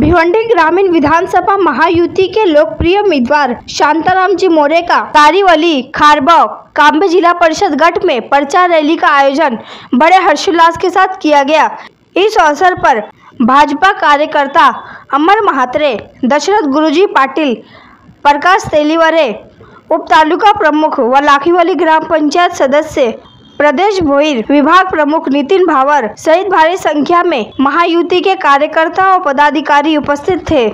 भिवंडी ग्रामीण विधानसभा महायुति के लोकप्रिय उम्मीदवार शांताराम जी मोरे का कारीवली खारबाव काम्बे जिला परिषद गठ में प्रचार रैली का आयोजन बड़े हर्षोल्लास के साथ किया गया। इस अवसर पर भाजपा कार्यकर्ता अमर महात्रे, दशरथ गुरुजी पाटिल, प्रकाश तेलीवरे, उप तालुका प्रमुख व लाखीवाली ग्राम पंचायत सदस्य, प्रदेश भोईर विभाग प्रमुख नितिन भावर सहित भारी संख्या में महायुति के कार्यकर्ता और पदाधिकारी उपस्थित थे।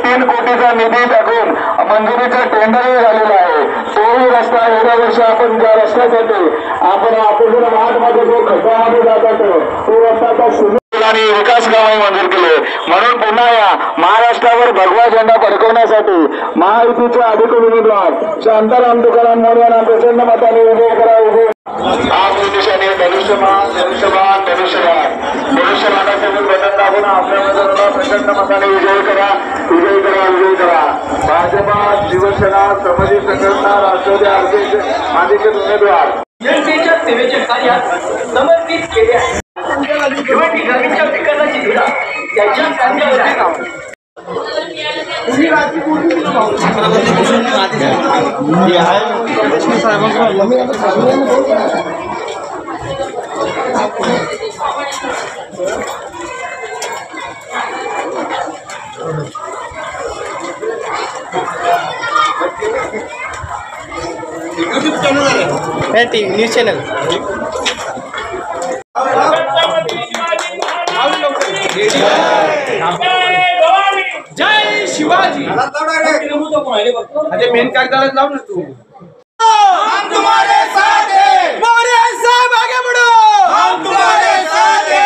तीन कोटीचा निधी टाकून मंजुरीचा टेंडरही झालेला आहे। तोही रस्ता एवढ्या वर्ष आपण ज्या रस्त्यासाठी आपण महाराष्ट्रामध्ये जो खड्ड्यामध्ये जात होतो तो रस्ता आणि विकास कामही मंजूर केले। म्हणून पुन्हा या महाराष्ट्रावर भगवा झेंडा फडकवण्यासाठी महायुतीचे अधिकृत उमेदवार शांताराम तुकाराम मोरे यांना प्रचंड मताने विजय करा। धनुष्यबाणासोबत बटन दाबून आपल्या उमेदवाराला प्रचंड मताने विजय करा। भाजपा, शिवसेना, समाजी संघटना, राष्ट्रवादी अधिकृत उमेदवार जनतेच्या सेवेचे कार्यात समर्पित केले आहे। भिवंडी ग्रामीणच्या विकासाची धुरा त्यांच्या खांद्यावर आहे। न्यूज चॅनल जय शिवाजी मेन कागदाला लाव ना तू। हम तुम्हारे साथ हैं, मोरे साहब आगे बढ़ो, हम तुम्हारे साथ हैं।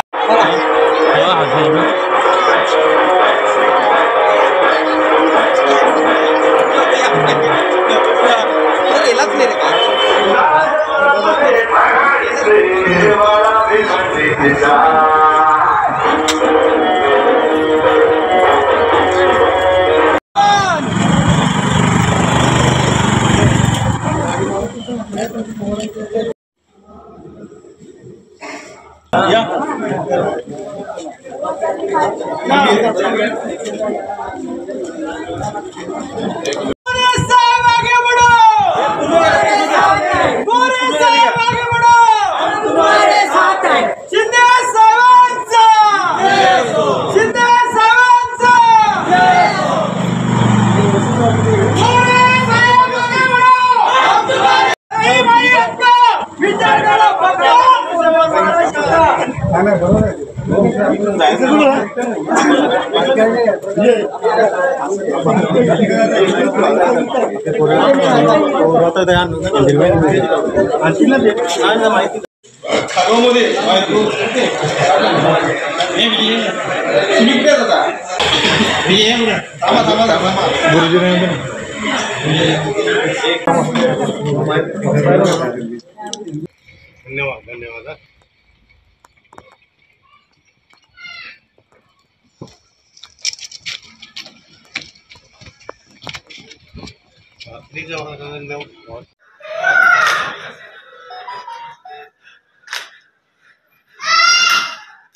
धन्यवाद।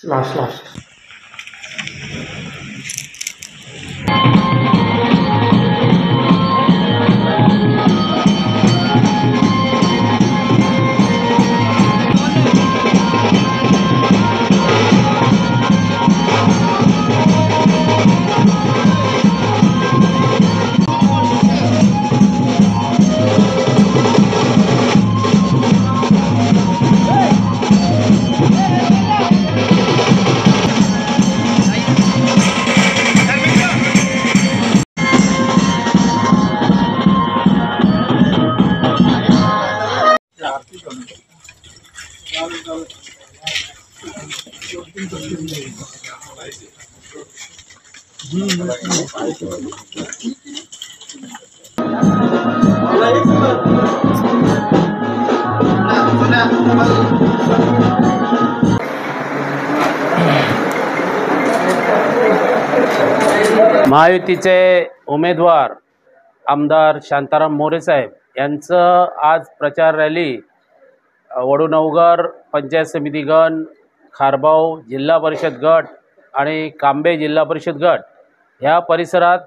लास्ट महायुतीचे उमेदवार आमदार शांताराम मोरे साहेब यांचं आज प्रचार रॅली वडूनवगर पंचायत समिती गण, खारबाव जिल्हा परिषद गट आणि कांबे जिल्हा परिषद गट ह्या परिसरात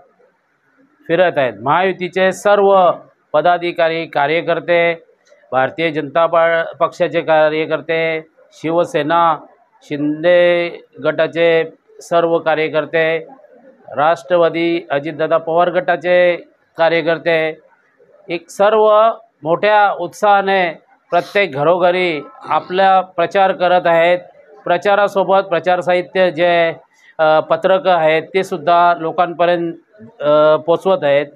फिरत आहेत। महायुतीचे सर्व पदाधिकारी, कार्यकर्ते, भारतीय जनता पक्षाचे कार्यकर्ते, शिवसेना, शिंदे गटाचे सर्व कार्यकर्ते, राष्ट्रवादी अजितदादा पवार गटाचे कार्यकर्ते एक सर्व मोठ्या उत्साहाने प्रत्येक घरोघरी आपला प्रचार करत आहेत। प्रचारासोबत प्रचार साहित्य जे पत्रकं आहेत ते सुद्धा लोकांपर्यंत पोचवत आहेत।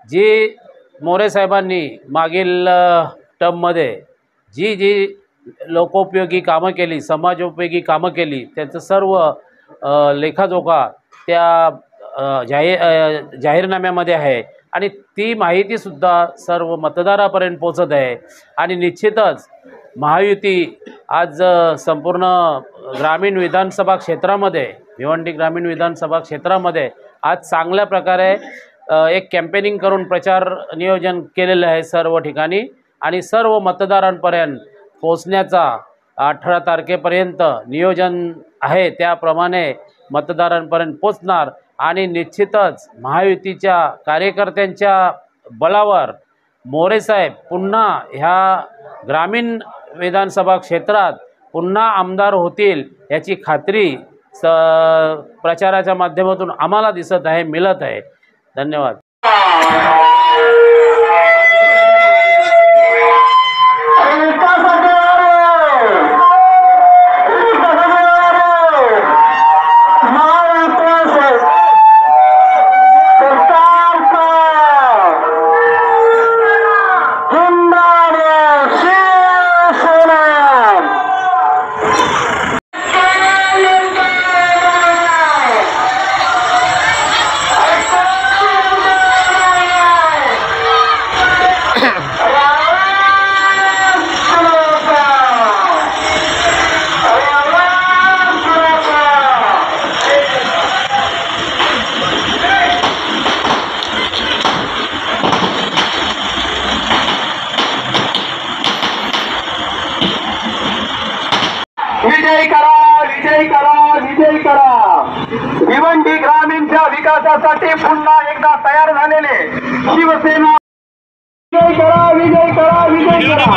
जी मोरे साहेबांनी मागील टर्ममध्ये जी लोकोपयोगी कामं केली, समाजोपयोगी कामं केली, त्यांचं सर्व लेखाजोखा त्या जाहीरनाम्यामध्ये आहे आणि ती माहितीसुद्धा सर्व मतदारापर्यंत पोचत आहे। आणि निश्चितच महायुती आज संपूर्ण ग्रामीण विधानसभा क्षेत्रामध्ये, भिवंडी ग्रामीण विधानसभा क्षेत्रामध्ये आज चांगल्या प्रकारे एक कॅम्पेनिंग करून प्रचार नियोजन केलेलं आहे सर्व ठिकाणी आणि सर्व मतदारांपर्यंत पोचण्याचा 18 तारखेपर्यंत नियोजन आहे। त्याप्रमाणे मतदारांपर्यंत पोचणार आणि निश्चितच महायुतीच्या कार्यकर्त्यांच्या बळावर मोरे साहेब पुन्हा ह्या ग्रामीण विधानसभा क्षेत्रात पुन्हा आमदार होतील याची खात्री प्रचाराच्या माध्यमातून आम्हाला दिसत आहे, मिळत आहे। धन्यवाद। विजय करा, विजय करा, विजय करा। भिवंडी ग्रामीणच्या विकासासाठी पुन्हा एकदा तयार झालेले शिवसेना विजय करा, विजय करा, विजय करा।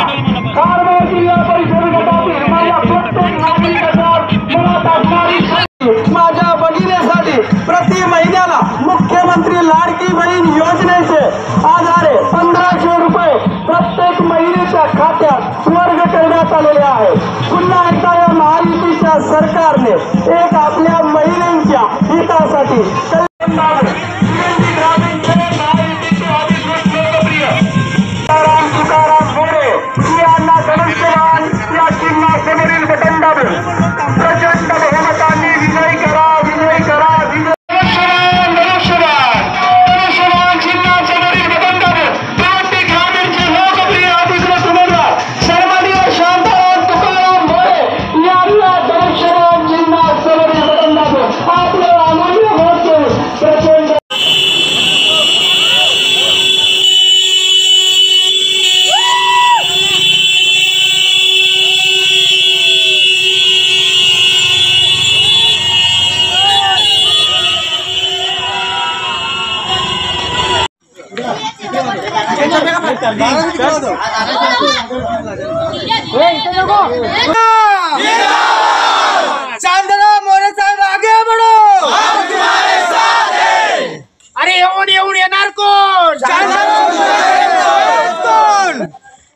कारवार जिल्हा परिषद गटातील माझ्या प्रत्येक नागरिकाच्या मनात असणारी माझ्या भगिनीसाठी प्रति महिन्याला मुख्यमंत्री लाडकी बहीण योजनेचे आधारे 1500 रुपये प्रत्येक महिलेच्या खात्यात वर्ग करण्यात आलेले आहे। पुन्हा एकदा या महायुतीच्या सरकारने एक आपल्या महिलांच्या हितासाठी तुकाराम मोरे यांना धनुष्यबाण या चिन्हासमोरील बटन दाबून प्रचंड बहुमतांनी विजय करा, विजय करा, विजय धनुष्यबाण चिन्हासमोरील बटन दाबून भिवंडी ग्रामीणचे लोकप्रिय अधिकृत उमेदवार सर्वोदय शांताराम तुकाराम मोरे यांना धनुष्यबाण चिन्हासमोरील बटन दाबून आपले अमूल्य मत देऊन प्रचंड शांताराम मोरे साहेब आगे बढ़ो, हम तुम्हारे साथ हैं। अरे येऊन येणार कोण? शांताराम मोरे साहेब कोण?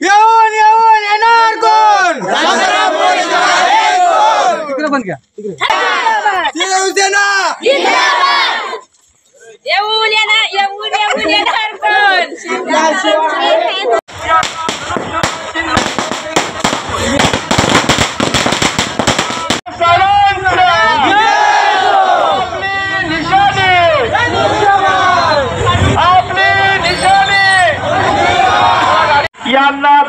येऊन येणार कोण? शांताराम मोरे साहेब कोण? इकडे बंद घ्या, शिवसेना जिंदाबाद। येऊन येणार कोण?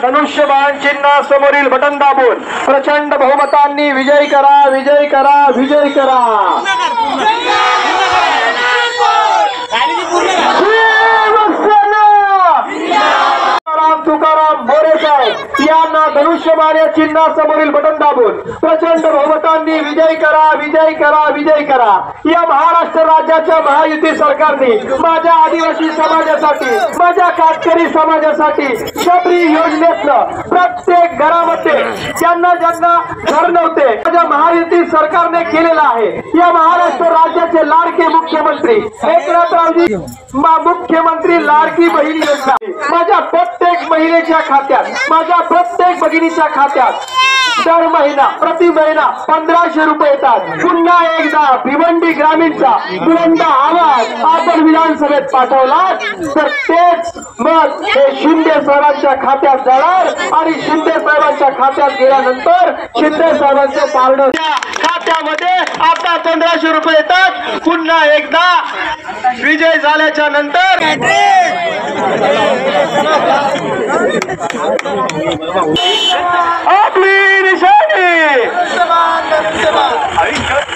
धनुष्यबाण चिन्ह समोरील बटन दाबून प्रचंड बहुमतांनी विजय करा, विजय करा, विजय करा. तुकाराम मोरे साहेब यांना धनुष्यबाण या चिन्हासमोरील बटन दाबून प्रचंड बहुमतांनी विजय करा, विजय करा, विजय करा. या महाराष्ट्र राज्याच्या महायुती सरकारने माझ्या आदिवासी समाजासाठी, माझ्या कातकरी समाजासाठी शबरी योजनेतलं प्रत्येक घरामध्ये ज्यांना ज्यांना घर नव्हते माझ्या महायुती सरकारने केलेलं आहे. या महाराष्ट्र राज्याचे लाडके मुख्यमंत्री एकनाथरावजी मुख्यमंत्री लाडकी बहीण योजना माझ्या प्रत्येक महिलेच्या खात्यात, माझ्या प्रत्येक भगिनीच्या खात्यात दर महिना प्रति महिना 1500 रुपये येतात. पुन्हा एकदा भिवंडी ग्रामीणचा बुलंद आवाज आपण विधानसभेत पाठवला तर तेच मत हे शिंदे साहेबांच्या खात्यात जाणार आणि शिंदे साहेबांच्या खात्यात गेल्यानंतर शिंदे साहेबांचं पारडं खात्यामध्ये आता 1500 रुपये येतात. पुन्हा एकदा विजय झाल्याच्या नंतर आपली निशाणी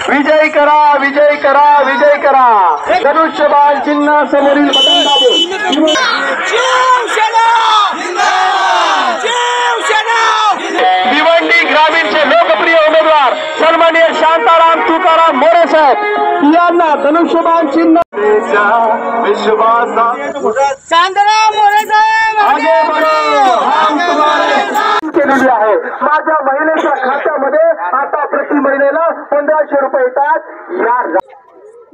विजय करा, विजय करा, विजय करा. धनुष्यबाण चिन्ह समोरील बटन दाबून भिवंडी ग्रामीणचे लोकप्रिय उमेदवार सन्माननीय शांताराम तुकाराम मोरे साहेब यांना धनुष्यबाण चिन्ह विश्वासा शांताराम मोरे साहेब आगे बढ़ो, हम तुम्हारे केलेली आहे. माझ्या महिलेच्या खात्यामध्ये आता प्रति महिन्याला 1500 रुपये येतात.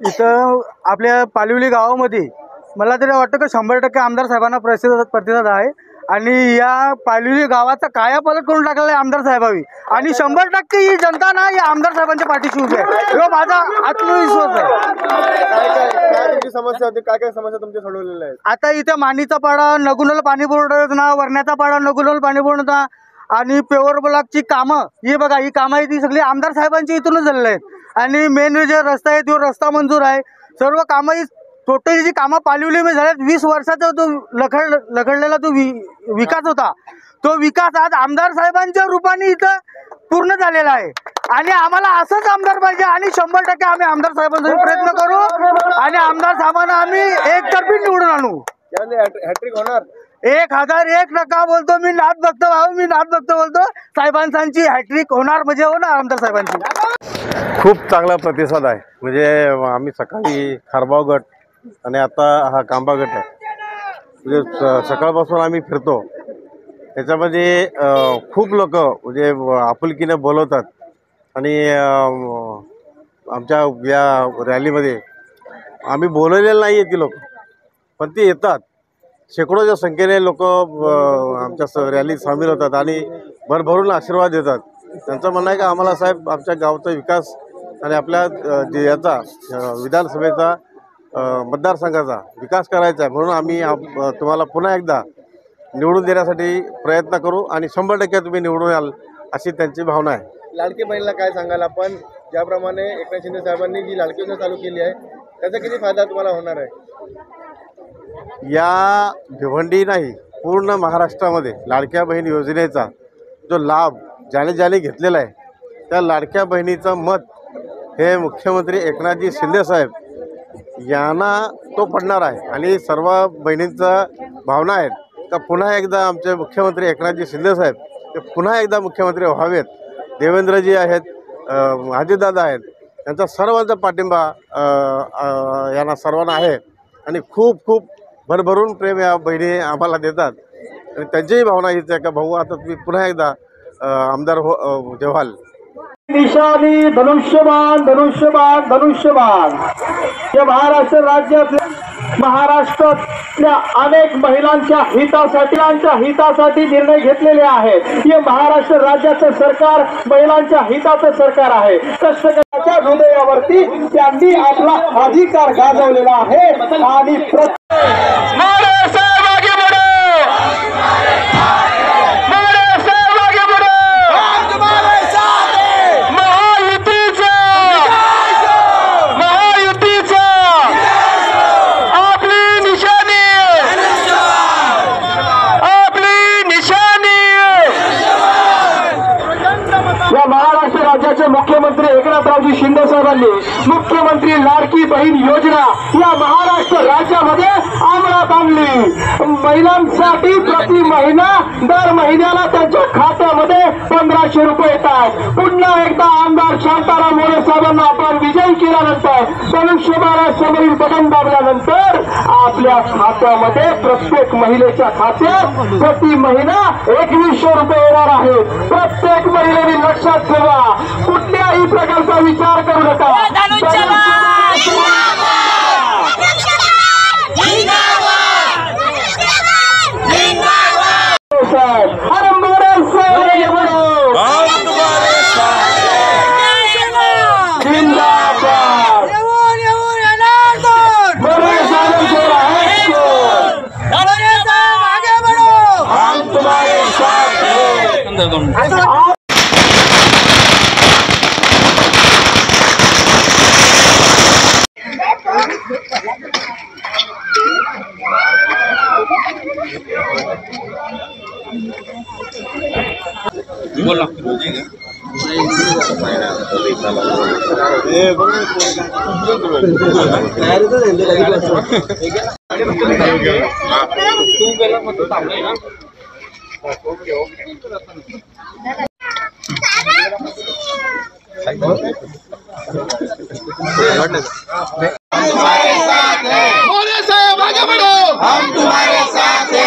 इथं आपल्या पालिवली गावामध्ये मला तरी वाटतं की 100% आमदार साहेबांना प्रतिसाद आहे आणि या पालिवली गावाचा कायापालट करून टाकलेला आहे आमदार साहेबांनी आणि 100% ही जनता ना या आमदार साहेबांच्या पाठीशी उभी आहे. हा माझा आत्मविश्वास आहे. तुमची समस्या होती, काय काय समस्या तुमच्या सोडवलेल्या आहेत? आता इथे मानीचा पाडा नगुनला पाणी पुरवठा योजना, वरण्याचा पाडा नगुनला पाणी पुरवठा आणि पेवर ब्लॉकची कामं ही बघा, ही कामं आहे ती सगळी आमदार साहेबांची इथूनच झालेली आहेत. आणि मेन जे रस्ता आहे तो रस्ता मंजूर आहे. सर्व कामं ही टोटली जी कामं पालिवलीमध्ये झाल्यात 20 वर्षाचा तो लखडलेला तो विकास होता, तो विकास आज आमदार साहेबांच्या रूपाने इथं पूर्ण झालेला आहे. आणि आम्हाला असंच आमदार पाहिजे आणि 100% आम्ही आमदार साहेबांसाठी प्रयत्न करू आणि आमदार साहेबांना आम्ही एकतर्फी निवडून आणू. हॅट्रिक होणार 1001% बोलतो मी, नाथ भक्त भाऊ, मी नाथ भक्त बोलतो. साहेबांची हॅट्रिक होणार म्हणजे होणार आमदार साहेबांची. खूप चांगला प्रतिसाद आहे. म्हणजे आम्ही सकाळी खारबाव गट आणि आता हा कांबा गट आहे, म्हणजे सकाळपासून आम्ही फिरतो. त्याच्यामध्ये खूप लोक म्हणजे आपुलकीने बोलवतात आणि आमच्या या रॅलीमध्ये आम्ही बोलवलेलं नाही आहे ती लोक, पण ती येतात. शेकडोच्या संख्येने लोक आमच्या रॅलीत सामील होतात आणि भरभरून आशीर्वाद देतात. त्यांचं म्हणणं आहे की आम्हाला साहेब आमच्या गावचा विकास आणि आपल्या याचा विधानसभेचा मतदारसंघाचा विकास करायचा आहे, म्हणून आम्ही तुम्हाला पुन्हा एकदा निवडून देण्यासाठी प्रयत्न करू आणि 100% तुम्ही निवडून याल अशी त्यांची भावना आहे. लाडकी बहिणीला काय सांगाल आपण? ज्याप्रमाणे एकनाथ शिंदे साहेबांनी जी लाडकी योजना चालू केली आहे त्याचा किती फायदा तुम्हाला होणार आहे? या भिवंडी नाही, पूर्ण महाराष्ट्रामध्ये लाडक्या बहीण योजनेचा जो लाभ ज्याने ज्याने घेतलेला आहे त्या लाडक्या बहिणीचं मत हे मुख्यमंत्री एकनाथजी शिंदे साहेब यांना तो पडणार आहे. आणि सर्व बहिणींचा भावना आहेत का पुन्हा एकदा आमचे मुख्यमंत्री एकनाथजी शिंदे साहेब ते पुन्हा एकदा मुख्यमंत्री व्हावेत. देवेंद्रजी आहेत, अजितदादा आहेत, त्यांचा सर्वांचा पाठिंबा यांना सर्वांना आहे आणि खूप खूप भरभरून प्रेम या बहिणी आम्हाला देतात. आणि त्यांचीही भावना हीच आहे का भाऊ आता तुम्ही पुन्हा एकदा आमदार व्हाल. निशाणी धनुष्यबाण, धनुष्यबाण, धनुष्यबाण. या महाराष्ट्रातल्या अनेक महिलांच्या हितासाठी निर्णय घेतलेले आहेत. हे महाराष्ट्र राज्याचं सरकार महिलांच्या हिताचं सरकार आहे. कष्टकऱ्याच्या हृदयावरती त्यांनी आपला अधिकार गाजवलेला आहे आणि मुख्यमंत्री एकनाथरावजी शिंदे साहेबांनी मुख्यमंत्री लाडकी बहीण योजना या महाराष्ट्र राज्यामध्ये अंमलात आणली। महिलांसाठी प्रति महिना दर महिन्याला त्यांच्या खात्यामध्ये 1500 रुपये येतात। पुन्हा एकदा आमदार शांताराम मोरे साहेबांना आपण विजयी केल्यानंतर समोरील बटन दाबल्यानंतर आपल्या खात्यामध्ये प्रत्येक महिलेच्या खात्यात प्रति महिना 2100 रुपये येणार आहेत। प्रत्येक महिलेने लक्षात ठेवा, कुठल्याही प्रकारचा विचार करू नका। अरे मोरे साहेब जिंदाबाद, मोरे साहेब हम तुम्हारे साथ हैं।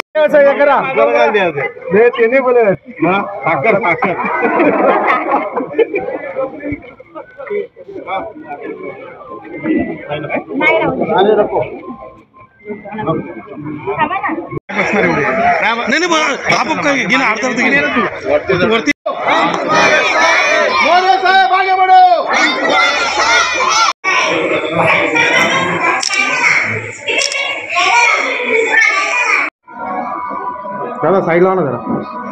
साइड लावा ना जरा।